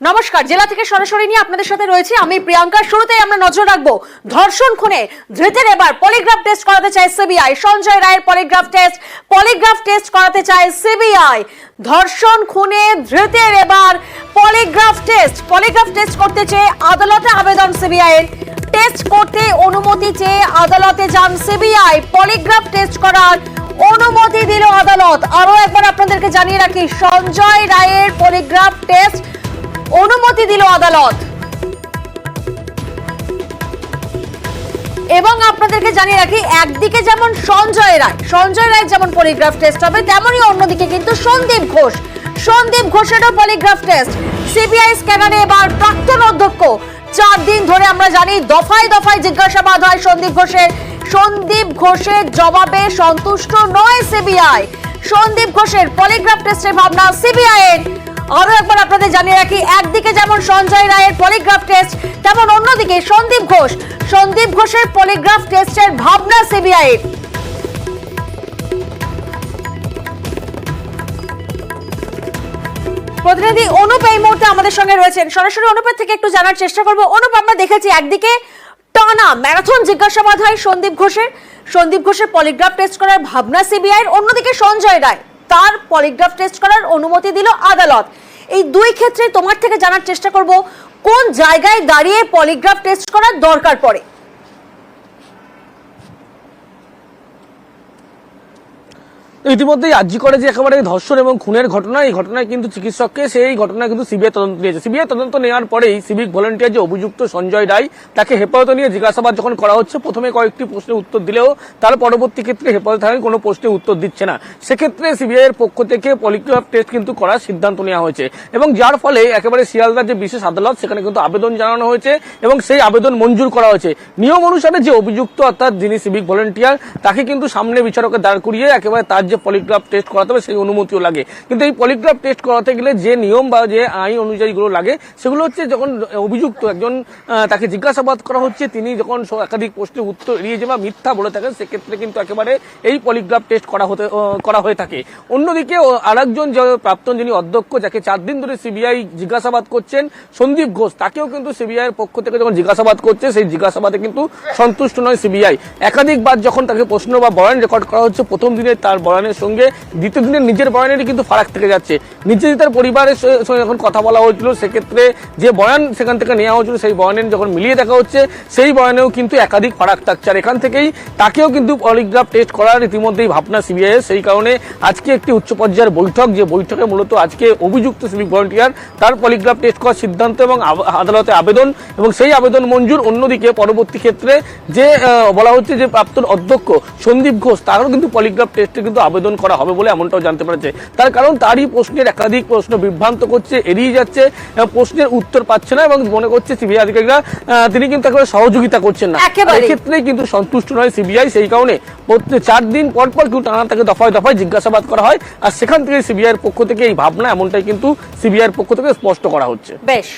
নমস্কার, জেলা থেকে সরাসরি নিয়ে আপনাদের সাথে রয়েছে আমি প্রিয়াঙ্কা। শুরুতেই আমরা নজর রাখবো ধর্ষণ খুনে ধৃতের এবার পলিগ্রাফ টেস্ট করাতে চায় সিবিআই। সঞ্জয় রায়ের পলিগ্রাফ টেস্ট করাতে চায় সিবিআই। ধর্ষণ খুনে ধৃতের এবার পলিগ্রাফ টেস্ট করতে চেয়ে আদালতে আবেদন সিবিআই এর। টেস্ট করতে অনুমতি চেয়ে আদালতে যান সিবিআই। পলিগ্রাফ টেস্ট করার অনুমতি দিল আদালত। আরো একবার আপনাদেরকে জানিয়ে রাখি, সঞ্জয় রায়ের পলিগ্রাফ টেস্ট অনুমতি দিল আদালত। এবং আপনাদেরকে জানিয়ে রাখি, একদিকে যেমন সঞ্জয় রায় যেমন পলিগ্রাফ টেস্ট হবে, তেমনই অন্যদিকে কিন্তু সন্দীপ ঘোষেরও পলিগ্রাফ টেস্ট। সিবিআই স্ক্যানারে এবার প্রাক্তন অধ্যক্ষ 4 দিন ধরে আমরা জানি দফায় দফায় জিজ্ঞাসাবাদ হয় সন্দীপ ঘোষের জবাবে সন্তুষ্ট নয় সিবিআই। সন্দীপ ঘোষের পলিগ্রাফ টেস্টের ভাবনা সিবিআই এর। আরো একবার আপনাদের জানিয়ে রাখি, একদিকে যেমন সঞ্জয় রায়ের পলিগ্রাফ টেস্ট, তেমন অন্যদিকে সন্দীপ ঘোষের পলিগ্রাফ টেস্টের ভাবনা সিবিআই এর। প্রতিনিধি অনুপ এই মুহূর্তে আমাদের সঙ্গে রয়েছেন। সরাসরি অনুপের থেকে একটু জানার চেষ্টা করবো। অনুপ, আমরা দেখেছি একদিকে টানা ম্যারাথন জিজ্ঞাসাবাদ হয় সন্দীপ ঘোষের পলিগ্রাফ টেস্ট করার ভাবনা সিবিআই এর, অন্যদিকে সঞ্জয় রায় তার পলিগ্রাফ টেস্ট করার অনুমতি দিল আদালত। এই দুই ক্ষেত্রে তোমার থেকে জানার চেষ্টা করব, কোন জায়গায় দাঁড়িয়ে পলিগ্রাফ টেস্ট করার দরকার পড়ে? ইতিমধ্যেই আর্জি করে যে একেবারে ধর্ষণ এবং খুনের ঘটনা, এই ঘটনায় কিন্তু চিকিৎসককে সেই ঘটনায় কিন্তু সিবিআই তদন্ত নিয়েছে। সিবিআই তদন্ত নেওয়ার পরেই সিভিক ভলেন্টিয়ার যে অভিযুক্ত সঞ্জয় রায়, তাকে হেফাজতে নিয়ে জিজ্ঞাসাবাদ যখন করা হচ্ছে, প্রথমে কয়েকটি প্রশ্নের উত্তর দিলেও তার পরবর্তী ক্ষেত্রে হেফাজতে থাকায় কোনো প্রশ্নের উত্তর দিচ্ছে না। সেক্ষেত্রে সিবিআই এর পক্ষ থেকে পলিগ্রাফ টেস্ট কিন্তু করার সিদ্ধান্ত নেওয়া হয়েছে এবং যার ফলে একেবারে শিয়ালদার যে বিশেষ আদালত, সেখানে কিন্তু আবেদন জানানো হয়েছে এবং সেই আবেদন মঞ্জুর করা হয়েছে। নিয়ম অনুসারে যে অভিযুক্ত অর্থাৎ যিনি সিভিক ভলেন্টিয়ার, তাকে কিন্তু সামনে বিচারকের দাঁড় করিয়ে একেবারে তার যে পলিগ্রাফ টেস্ট করাতে হবে সেই অনুমতিও লাগে। কিন্তু এই পলিগ্রাফ টেস্ট করাতে গেলে যে নিয়ম বা যে আইন অনুযায়ী গুলো লাগে, সেগুলো হচ্ছে যখন অভিযুক্ত একজন তাকে জিজ্ঞাসাবাদ করা হচ্ছে, তিনি যখন একাধিক প্রশ্নের উত্তর এড়িয়ে যে বা মিথ্যা বলে থাকেন, সেক্ষেত্রে কিন্তু একেবারে এই পলিগ্রাফ টেস্ট করা হয়ে থাকে। অন্যদিকে আরেকজন প্রাক্তন যিনি অধ্যক্ষ, যাকে 4 দিন ধরে সিবিআই জিজ্ঞাসাবাদ করছেন, সন্দীপ ঘোষ, তাকেও কিন্তু সিবিআই এর পক্ষ থেকে যখন জিজ্ঞাসাবাদ করছে, সেই জিজ্ঞাসাবাদে কিন্তু সন্তুষ্ট নয় সিবিআই। একাধিকবার যখন তাকে প্রশ্ন বা বয়ান রেকর্ড করা হচ্ছে, প্রথম দিনে তার বয়ানের সঙ্গে দ্বিতীয় দিনের নিজের বয়ানেরই কিন্তু ফারাক থেকে যাচ্ছে। নিজে তার পরিবারের সঙ্গে যখন কথা বলা হয়েছিল, সেক্ষেত্রে যে বয়ান সেখান থেকে নেওয়া হয়েছিল, সেই বয়ানের যখন মিলিয়ে দেখা হচ্ছে, সেই বয়ানেও কিন্তু একাধিক ফারাক থাকছে। আর এখান থেকেই তাকেও কিন্তু পলিগ্রাফ টেস্ট করার ইতিমধ্যেই ভাবনা সিবিআই এর। সেই কারণে আজকে একটি উচ্চ পর্যায়ের বৈঠক, যে বৈঠকে মূলত আজকে অভিযুক্ত সিভিক ভলেন্টিয়ার তার পলিগ্রাফ টেস্ট করার সিদ্ধান্ত এবং আদালতে আবেদন এবং সেই আবেদন মঞ্জুর। অন্যদিকে পরবর্তী ক্ষেত্রে যে বলা হচ্ছে যে প্রাক্তন অধ্যক্ষ সন্দীপ ঘোষ, তারও কিন্তু পলিগ্রাফ টেস্টে কিন্তু আবেদন করা হবে বলে এমনটাও জানতে পারছে। তার কারণ তারই প্রশ্নের একাধিক প্রশ্ন বিভ্রান্ত করছে, এড়িয়ে যাচ্ছে, প্রশ্নের উত্তর পাচ্ছে না এবং মনে করছে সিবিআই আধিকারিকরা তিনি কিন্তু একেবারে সহযোগিতা করছেন না। এক্ষেত্রেই কিন্তু সন্তুষ্ট নয় সিবিআই। সেই কারণে 4 দিন পর কিন্তু টানা তাকে দফায় দফায় জিজ্ঞাসাবাদ করা হয়। আর সেখান থেকে সিবিআই এর পক্ষ থেকে এই ভাবনা, এমনটাই কিন্তু সিবিআই এর পক্ষ থেকে স্পষ্ট করা হচ্ছে। বেশ।